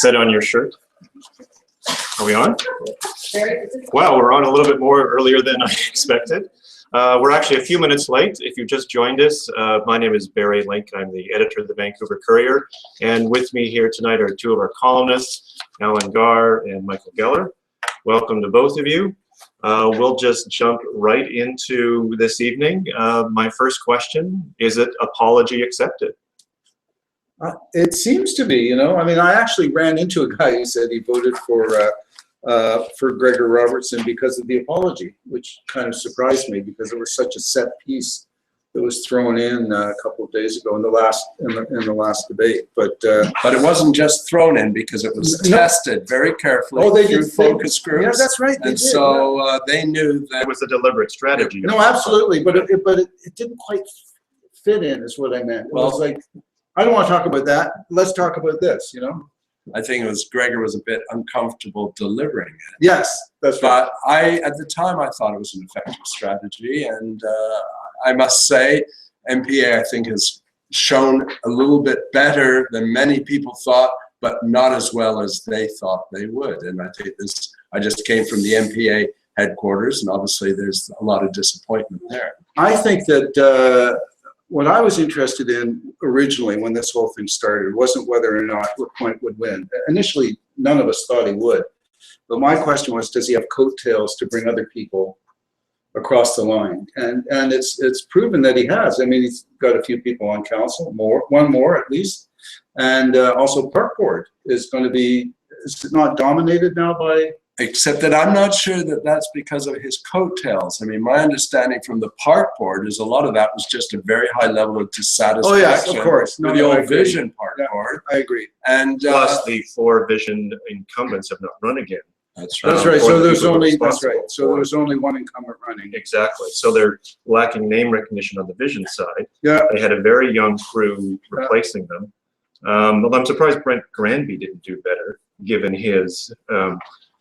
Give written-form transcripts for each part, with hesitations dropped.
said on your shirt. Are we on? Wow, we're on a little bit more earlier than I expected. We're actually a few minutes late. If you just joined us, my name is Barry Link. I'm the editor of the Vancouver Courier. And with me here tonight are two of our columnists, Alan Garr and Michael Geller. Welcome to both of you. We'll just jump right into this evening. My first question, is it apology accepted? It seems to be, you know. I mean, I actually ran into a guy who said he voted for Gregor Robertson because of the apology, which kind of surprised me because it was such a set piece that was thrown in a couple of days ago in the last debate. But it wasn't just thrown in because it was tested very carefully through focus groups. Yeah, that's right. And so they knew that it was a deliberate strategy. No, absolutely, but it didn't quite fit in, is what I meant. It was like, I don't want to talk about that. Let's talk about this, you know? I think it was Gregor was a bit uncomfortable delivering it. Yes, that's right. But at the time, I thought it was an effective strategy. And I must say, MPA, I think, has shown a little bit better than many people thought, but not as well as they thought they would. And I think I just came from the MPA headquarters, and obviously there's a lot of disappointment there. I think that what I was interested in originally when this whole thing started wasn't whether or not LaPointe would win. Initially, none of us thought he would. But my question was, does he have coattails to bring other people across the line? And it's proven that he has. I mean, he's got a few people on council, one more at least. And also Park Board is going to be, is it not dominated now by? Except that I'm not sure that that's because of his coattails. I mean, my understanding from the Park Board is a lot of that was just a very high level of dissatisfaction. Oh yes, of course. With the old Vision Park Board. I agree. And plus the 4 Vision incumbents have not run again. That's right. That's right. So there's only So there's only one incumbent running. Exactly. So they're lacking name recognition on the Vision side. Yeah. They had a very young crew replacing them. Well, I'm surprised Brent Granby didn't do better, given his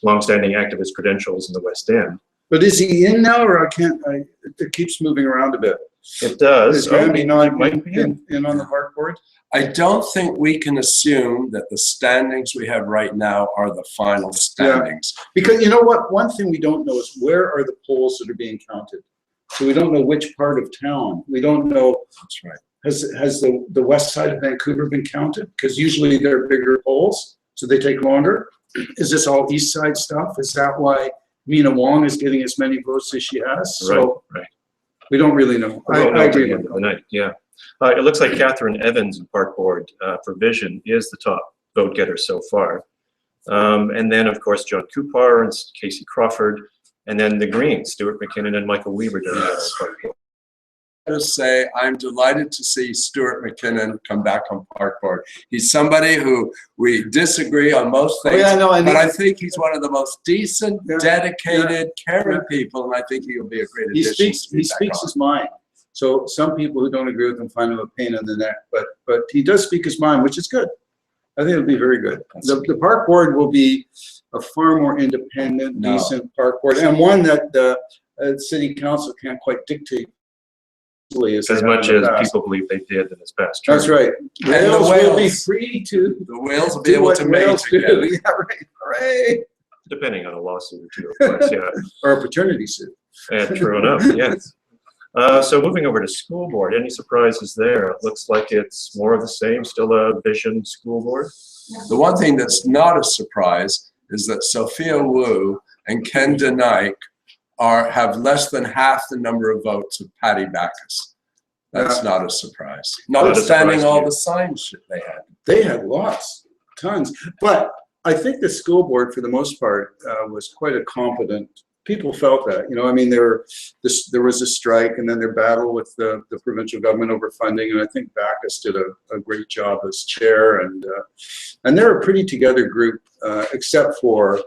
long-standing activist credentials in the West End. But is he in now, or it keeps moving around a bit? It does. Is Granby not in on the Park Board? I don't think we can assume that the standings we have right now are the final standings. Yeah. Because you know what? One thing we don't know is where are the polls that are being counted. So we don't know which part of town. We don't know. That's right. Has the west side of Vancouver been counted? Because usually they're bigger polls, so they take longer. Is this all east side stuff? Is that why Mina Wong is getting as many votes as she has? So right. We don't really know. I agree with you. Yeah. It looks like Catherine Evans in Park Board for Vision is the top vote getter so far. And then, of course, John Kupar and Casey Crawford. And then the Greens, Stuart McKinnon and Michael Weaver. Park Board. To say I'm delighted to see Stuart McKinnon come back on Park Board. He's somebody who we disagree on most things, but I think he's one of the most decent, dedicated, caring people, and I think he'll be a great addition. He speaks his mind. So some people who don't agree with him find him a pain in the neck, but he does speak his mind, which is good. I think it'll be very good. The Park Board will be a far more independent, decent Park Board, and one that the City Council can't quite dictate as much as people believe they did in this past term. That's right. And the whales will be free to. The whales will be able to mate together. Yeah, right. Hooray. Depending on a lawsuit or two, of course, yeah. Or a paternity suit. True enough, yes. So moving over to school board, any surprises there? It looks like it's more of the same, still a Vision school board. The one thing that's not a surprise is that Sophia Wu and Ken DeNike have less than half the number of votes of Patty Backus. That's not a surprise. Notwithstanding all the signs they had. They had lots, tons. But I think the school board, for the most part, was quite a competent. People felt that, you know. I mean, there was a strike, and then their battle with the provincial government over funding, and I think Backus did a great job as chair, and they're a pretty together group, except for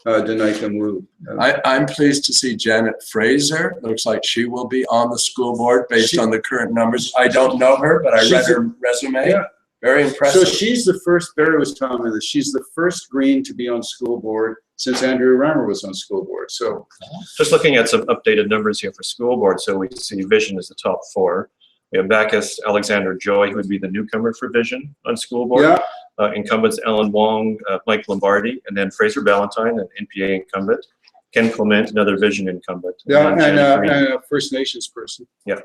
DeNike and Wu. I'm pleased to see Janet Fraser. Looks like she will be on the school board based on the current numbers. I don't know her, but I read her resume. Yeah. Very impressive. So she's the first, Barry was telling me this, she's the first Green to be on school board since Andrew Rammer was on school board. So just looking at some updated numbers here for school board. So we see Vision as the top 4. We have Bacchus Alexander Joy, who would be the newcomer for Vision on school board. Yeah. Incumbents Ellen Wong, Mike Lombardi, and then Fraser Ballantyne, an NPA incumbent. Ken Clement, another Vision incumbent. Yeah, then Janet Green. and a First Nations person. Yeah.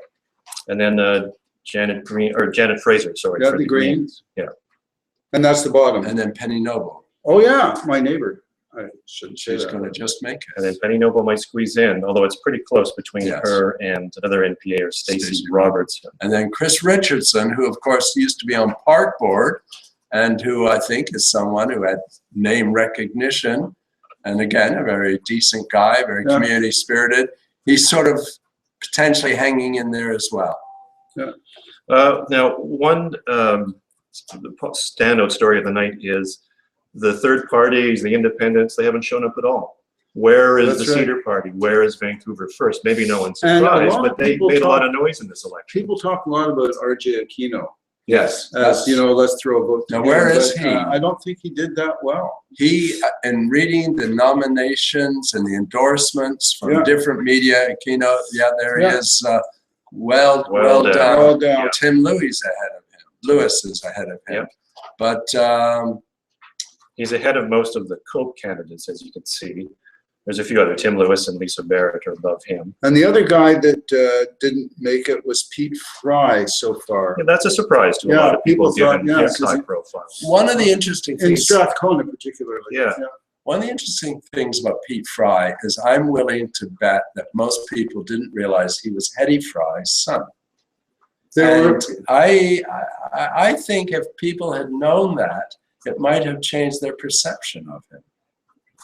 And then Janet Fraser, sorry. Yeah, for the Greens. Yeah. And that's the bottom. And then Penny Noble. Oh, yeah, my neighbor. I shouldn't say She's that. going to just make it. And then Penny Noble might squeeze in, although it's pretty close between Yes. her and another NPA, or Stacey Stacey Roberts. And then Chris Richardson, who of course used to be on park board, and who I think is someone who had name recognition. And again, a very decent guy, very Yeah. community spirited. He's sort of potentially hanging in there as well. Yeah. Now, one standout story of the night is the third parties, the independents, they haven't shown up at all. Where is That's the right. Cedar Party? Where is Vancouver First? Maybe no one's And a surprised, lot but of they people made a lot talk- of noise in this election. People talk a lot about RJ Aquino Yes. as, you know, let's throw a vote. Now, to where him, is but, he? I don't think he did that well. He, in reading the nominations and the endorsements from Yeah. different media, Aquino, there Yeah. he is. Well Well done. done. Well down. Yeah. Tim Lewis ahead of him. Lewis is ahead of him. Yep. But He's ahead of most of the COPE candidates, as you can see. There's a few other, Tim Lewis and Lisa Barrett are above him. And the other guy that didn't make it was Pete Fry so far. Yeah, that's a surprise to a Yeah, lot of people, people thought, given yeah, his 'cause high he- profile. one of the interesting In things, Strathcona particularly. Yeah. one of the interesting things about Pete Fry is I'm willing to bet that most people didn't realize he was Hetty Fry's son. There were, And I think if people had known that, it might have changed their perception of him.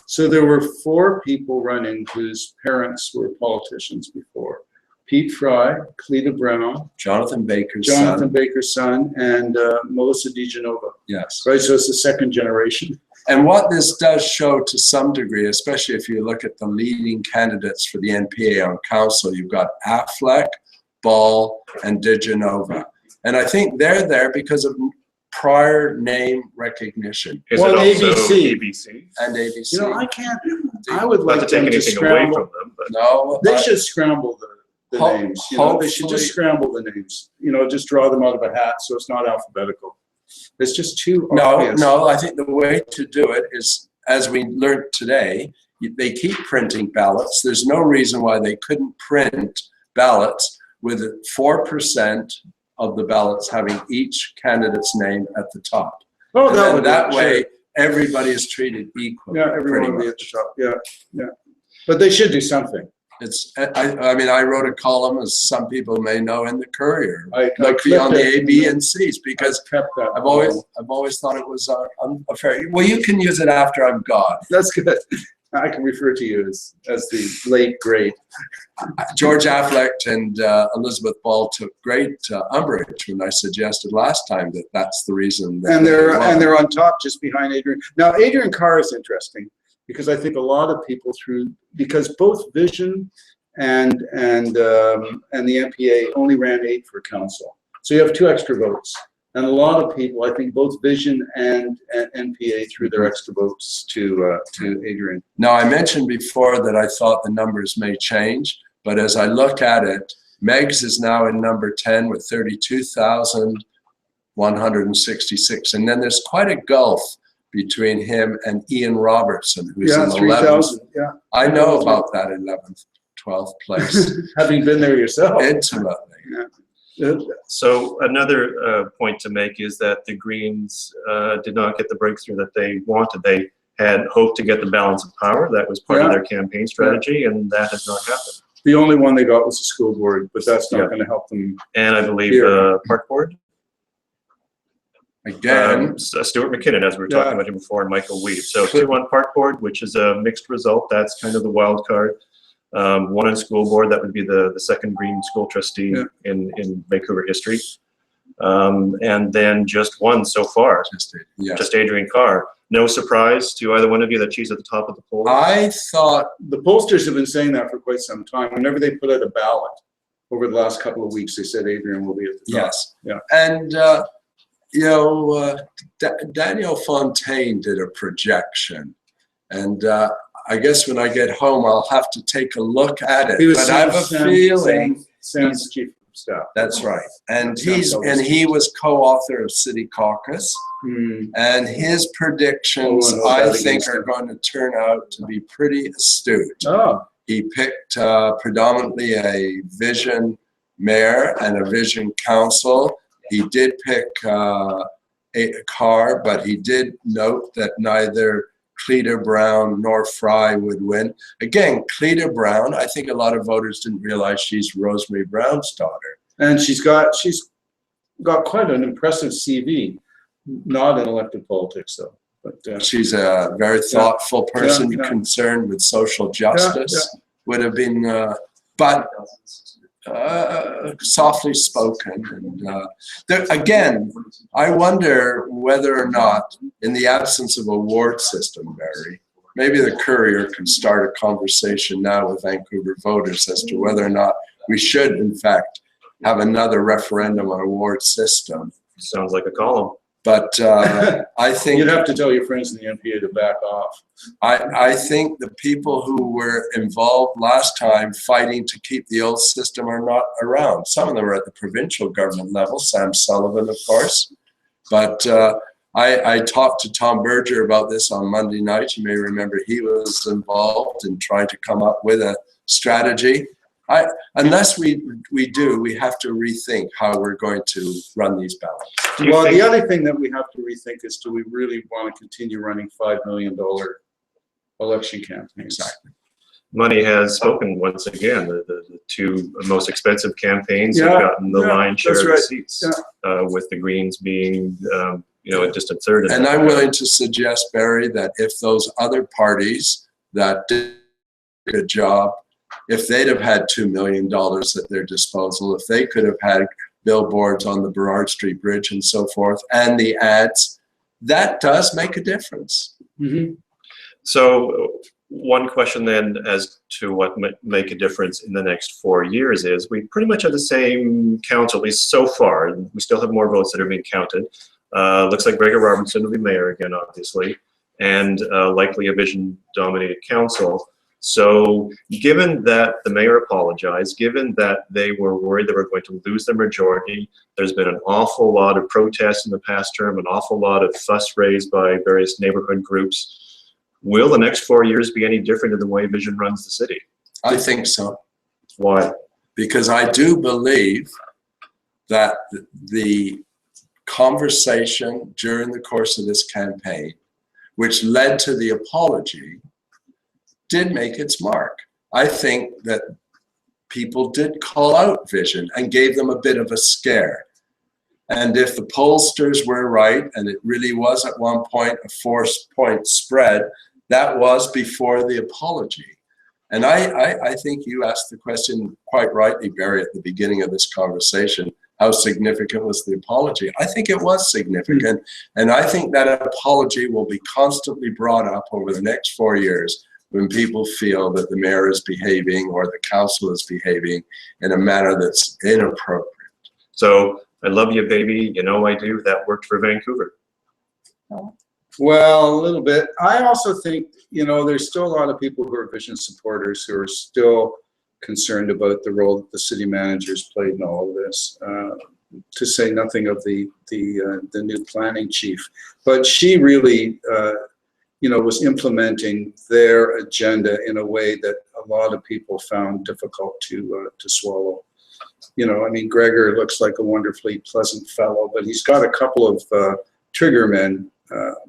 so there were 4 people running whose parents were politicians before. Pete Fry, Cleta Brown, Jonathan Baker's Jonathan son. Baker's son, and Melissa DiGenova. Yes. Right, so it's the second generation. And what this does show to some degree, especially if you look at the leading candidates for the NPA on council, you've got Affleck, Ball, and DiGenova. And I think they're there because of prior name recognition. Is Well, it also ABC. ABC? And ABC. You know, I would Not like to take them to anything away scramble. from them, but No, They should scramble the Ho- names. You know, they should hopefully- just scramble the names. You know, just draw them out of a hat so it's not alphabetical. It's just too no, obvious. no, I think the way to do it is, as we learned today, they keep printing ballots. There's no reason why they couldn't print ballots with 4% of the ballots having each candidate's name at the top. Oh, And that then would that be- way, everybody is treated equally. Yeah, pretty everyone would be at much. the top. Yeah, yeah. But they should do something. It's, I mean, I wrote a column, as some people may know, in the Courier. I Look clipped beyond the it. A, B, and C's, because Kept that. I've always thought it was unfair. Well, you can use it after I'm gone. That's good. I can refer to you as the late great. George Affleck and Elizabeth Ball took great umbrage when I suggested last time that that's the reason. That And they won. they're on top just behind Adrian. Now, Adrian Garr is interesting because I think a lot of people because both Vision and the NPA only ran 8 for council. So you have 2 extra votes. And a lot of people, I think both Vision and NPA threw their extra votes to Adrian. Now, I mentioned before that I thought the numbers may change, but as I look at it, Meggs is now in number 10 with 32,166. And then there's quite a gulf between him and Ian Robertson, who's Yeah, in 11th. 3,000. Yeah, I know about that 11th, 12th place having been there yourself. intimately. So another point to make is that the Greens did not get the breakthrough that they wanted. They had hoped to get the balance of power. That was part of Yeah. their campaign strategy, and that has not happened. The only one they got was the school board, but that's not Yeah. going to help them. And I believe Here. Park Board, Again, Stuart McKinnon, as we were talking Yeah. about him before, and Michael Weave. So 2 on Park Board, which is a mixed result. That's kind of the wild card. 1 on school board, that would be the second Green school trustee Yeah. in Vancouver history. And then just 1 so far, yeah. just Adrian Garr. No surprise to either one of you that she's at the top of the poll. I thought, The pollsters have been saying that for quite some time. Whenever they put out a ballot over the last couple of weeks, they said Adrian will be at the top. yes. Yeah. And, Daniel Fontaine did a projection. And I guess when I get home, I'll have to take a look at it. He was But I have a feeling Sam's chief staff. That's right. And Sounds he was co-author of City Caucus, and his predictions, Oh, I that think, against are him. going to turn out to be pretty astute. Oh, He picked predominantly a vision mayor and a vision council. He did pick a Garr, but he did note that neither Cleta Brown nor Fry would win. Again, Cleta Brown, I think a lot of voters didn't realize she's Rosemary Brown's daughter. and she's got quite an impressive CV. Not in elected politics though, but She's a very thoughtful person Yeah. concerned with social justice. Would have been, but softly spoken. And there, again, I wonder whether or not, in the absence of a ward system, Barry, maybe the Courier can start a conversation now with Vancouver voters as to whether or not we should, in fact, have another referendum on a ward system. Sounds like a column. But I think you'd have to tell your friends in the NPA to back off. I think the people who were involved last time fighting to keep the old system are not around. Some of them are at the provincial government level, Sam Sullivan, of course. But I talked to Tom Berger about this on Monday night. You may remember he was involved in trying to come up with a strategy. Unless we have to rethink how we're going to run these ballots. Well, the other thing that we have to rethink is, do we really want to continue running $5 million election campaigns? Exactly. Money has spoken once again. The two most expensive campaigns Yeah, have gotten the yeah, lion's share that's of the right. seats, with the Greens being, a distant third. And I'm willing to suggest, Barry, that if those other parties that did a good job, if they'd have had $2 million at their disposal, if they could have had billboards on the Burrard Street Bridge and so forth, and the ads, that does make a difference. Mm-hmm. So one question then as to what might make a difference in the next 4 years is we pretty much have the same council, at least so far. We still have more votes that are being counted. Looks like Gregor Robertson will be mayor again, obviously, and likely a vision-dominated council. So given that the mayor apologized, given that they were worried they were going to lose their majority, there's been an awful lot of protests in the past term, an awful lot of fuss raised by various neighborhood groups. Will the next 4 years be any different in the way Vision runs the city? I think so. Why? Because I do believe that the conversation during the course of this campaign, which led to the apology, did make its mark. I think that people did call out Vision and gave them a bit of a scare. And if the pollsters were right, and it really was at one point a 4-point spread, that was before the apology. And I think you asked the question quite rightly, Barry, at the beginning of this conversation, how significant was the apology? I think it was significant. And I think that apology will be constantly brought up over the next 4 years when people feel that the mayor is behaving or the council is behaving in a manner that's inappropriate. So I love you, baby. You know I do. That worked for Vancouver. Well, a little bit. I also think, there's still a lot of people who are Vision supporters who are still concerned about the role that the city managers played in all of this, to say nothing of the new planning chief. But she really, was implementing their agenda in a way that a lot of people found difficult to swallow. Gregor looks like a wonderfully pleasant fellow, but he's got a couple of trigger men.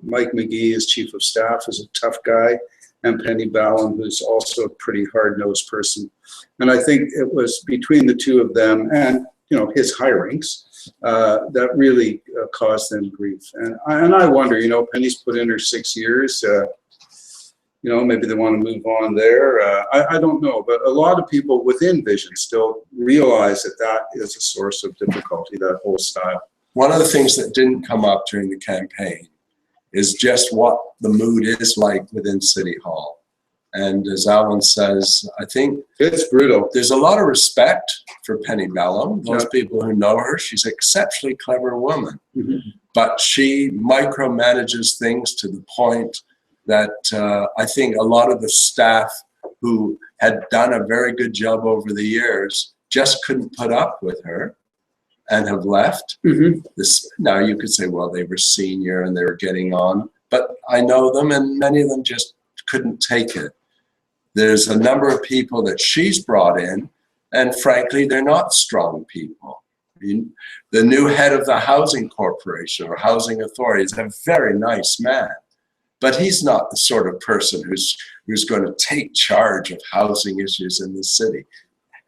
Mike McGee, as chief of staff, is a tough guy, and Penny Ballum, who's also a pretty hard-nosed person. And I think it was between the two of them and his hirings that really caused them grief. And I wonder, Penny's put in her 6 years. Maybe they want to move on there. I don't know, but a lot of people within Vision still realize that is a source of difficulty, that whole style. One of the things that didn't come up during the campaign is just what the mood is like within City Hall. And as Alan says, I think it's brutal. There's a lot of respect for Penny Ballum. Those people who know her, she's an exceptionally clever woman. Mm-hmm. But she micromanages things to the point that I think a lot of the staff who had done a very good job over the years just couldn't put up with her and have left. Now you could say, well, they were senior and they were getting on, but I know them and many of them just couldn't take it. There's a number of people that she's brought in, and frankly, they're not strong people. I mean, the new head of the Housing Corporation or Housing Authority is a very nice man, but he's not the sort of person who's going to take charge of housing issues in the city.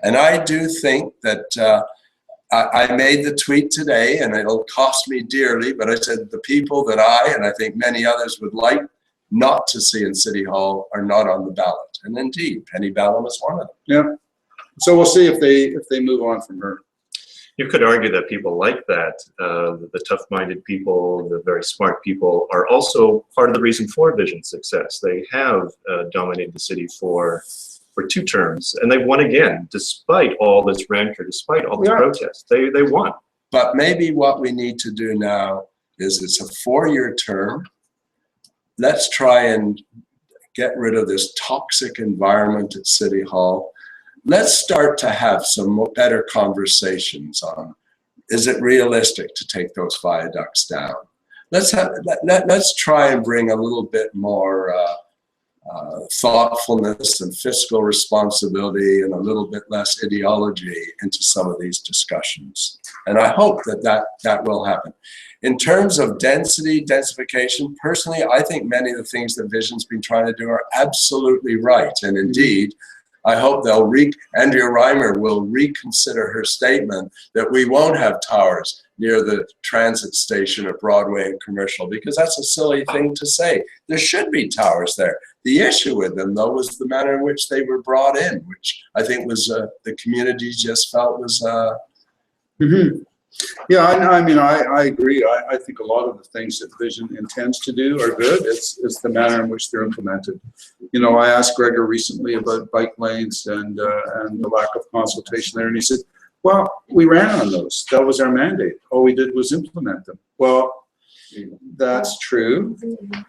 And I do think that I made the tweet today, and it'll cost me dearly, but I said the people that I, and I think many others would like not to see in City Hall are not on the ballot. And indeed, Penny Ballum is one of them. Yeah. So we'll see if they move on from her. You could argue that people like that, the tough-minded people, the very smart people, are also part of the reason for Vision's success. They have dominated the city for 2 terms, and they won again, despite all this rancor, despite all this protest. They won. But maybe what we need to do now is it's a 4-year term. Let's try and get rid of this toxic environment at City Hall. Let's start to have some better conversations on, is it realistic to take those viaducts down? Let's try and bring a little bit more thoughtfulness and fiscal responsibility and a little bit less ideology into some of these discussions. And I hope that will happen. In terms of densification, personally, I think many of the things that Vision's been trying to do are absolutely right. And indeed, I hope Andrea Reimer will reconsider her statement that we won't have towers near the transit station at Broadway and Commercial, because that's a silly thing to say. There should be towers there. The issue with them, though, was the manner in which they were brought in, which I think was the community just felt was. Yeah, I mean, I agree. I think a lot of the things that Vision intends to do are good. It's the manner in which they're implemented. You know, I asked Gregor recently about bike lanes and the lack of consultation there, and he said, well, we ran on those. That was our mandate. All we did was implement them. Well, that's true,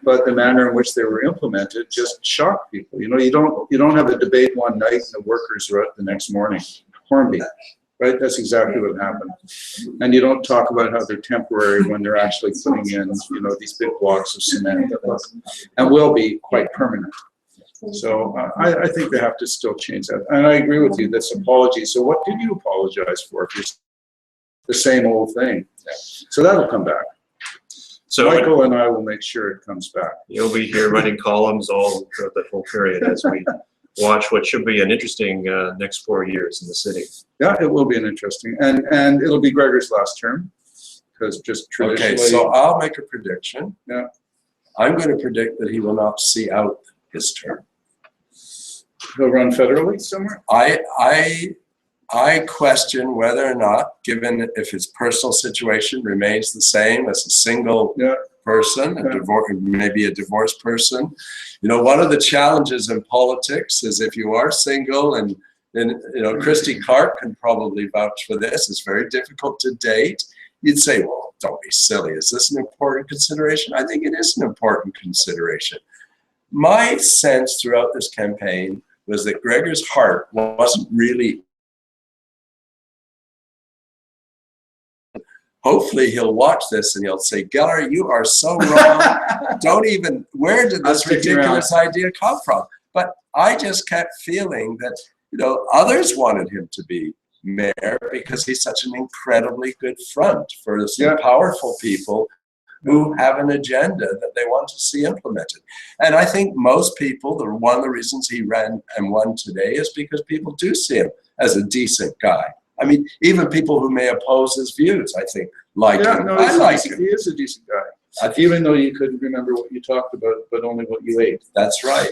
but the manner in which they were implemented just shocked people. You know, you don't have a debate one night and the workers are out the next morning. Hornby. Right, that's exactly what happened. And you don't talk about how they're temporary when they're actually putting in, you know, these big blocks of cement and will be quite permanent. So I think they have to still change that. And I agree with you, that's apology. So what did you apologize for? Just the same old thing. So that'll come back. So Michael and I will make sure it comes back. You'll be here running columns all throughout that whole period as we watch what should be an interesting next 4 years in the city. Yeah, it will be an interesting, and it'll be Gregor's last term, because just traditionally. Okay, so I'll make a prediction. Yeah. I'm going to predict that he will not see out his term. He'll run federally somewhere? I question whether or not, given if his personal situation remains the same as a single person, maybe a divorced person. You know, one of the challenges in politics is if you are single, and you know, Christy Clark can probably vouch for this, it's very difficult to date. You'd say, well, don't be silly. Is this an important consideration? I think it is an important consideration. My sense throughout this campaign was that Gregor's heart wasn't really. Hopefully he'll watch this and he'll say, Garr, you are so wrong. Don't even, where did this ridiculous idea come from? But I just kept feeling that, you know, others wanted him to be mayor because he's such an incredibly good front for some powerful people who have an agenda that they want to see implemented. And I think most people, one of the reasons he ran and won today is because people do see him as a decent guy. I mean, even people who may oppose his views, I think, like him. No, I like him. He is a decent guy. Even though you couldn't remember what you talked about, but only what you ate. That's right.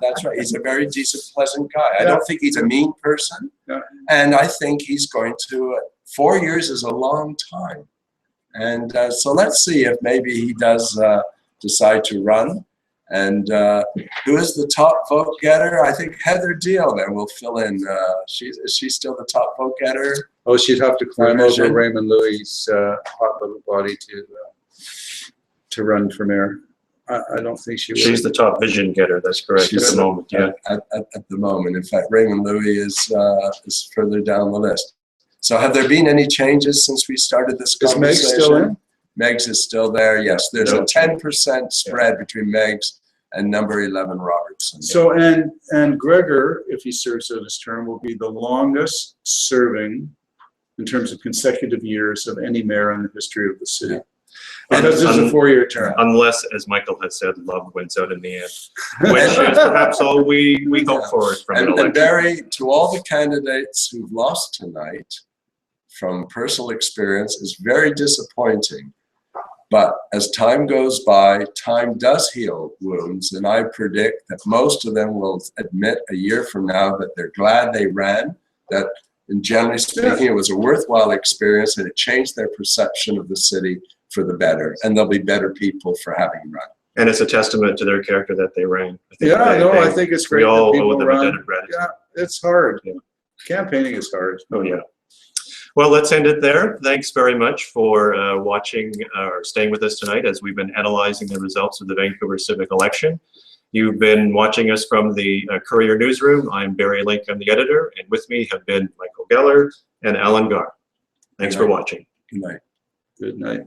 That's right. He's a very decent, pleasant guy. I don't think he's a mean person. And I think he's going to, 4 years is a long time. And so let's see if maybe he does decide to run. And who is the top vote getter? I think Heather Deal then will fill in. Is she still the top vote getter? Oh, she'd have to climb over Raymond Louis' hot little body to run for mayor. I don't think she would. She's the top vision getter, that's correct, at She's the moment, yeah. At the moment. In fact, Raymond Louis is further down the list. So have there been any changes since we started this Is Meg conversation? still in? Meg's is still there, yes. There's a 10% spread between Meg's and number 11 Robertson. So, and Gregor, if he serves out his term, will be the longest serving in terms of consecutive years of any mayor in the history of the city. Because this is a 4-year term. Unless, as Michael has said, love wins out in the end, which is perhaps all we hope for from an election. And Barry, to all the candidates who've lost tonight, from personal experience, is very disappointing. But as time goes by, time does heal wounds, and I predict that most of them will admit a year from now that they're glad they ran, that in generally speaking, it was a worthwhile experience and it changed their perception of the city for the better, and they'll be better people for having run. And it's a testament to their character that they ran. I think it's great We all that owe people them a debt run. of gratitude. Yeah, it's hard. Yeah. Campaigning is hard. Oh, yeah. Well, let's end it there. Thanks very much for watching or staying with us tonight as we've been analyzing the results of the Vancouver civic election. You've been watching us from the Courier newsroom. I'm Barry Link, I'm the editor, and with me have been Michael Geller and Alan Garr. Thanks for watching. Good night. Good night.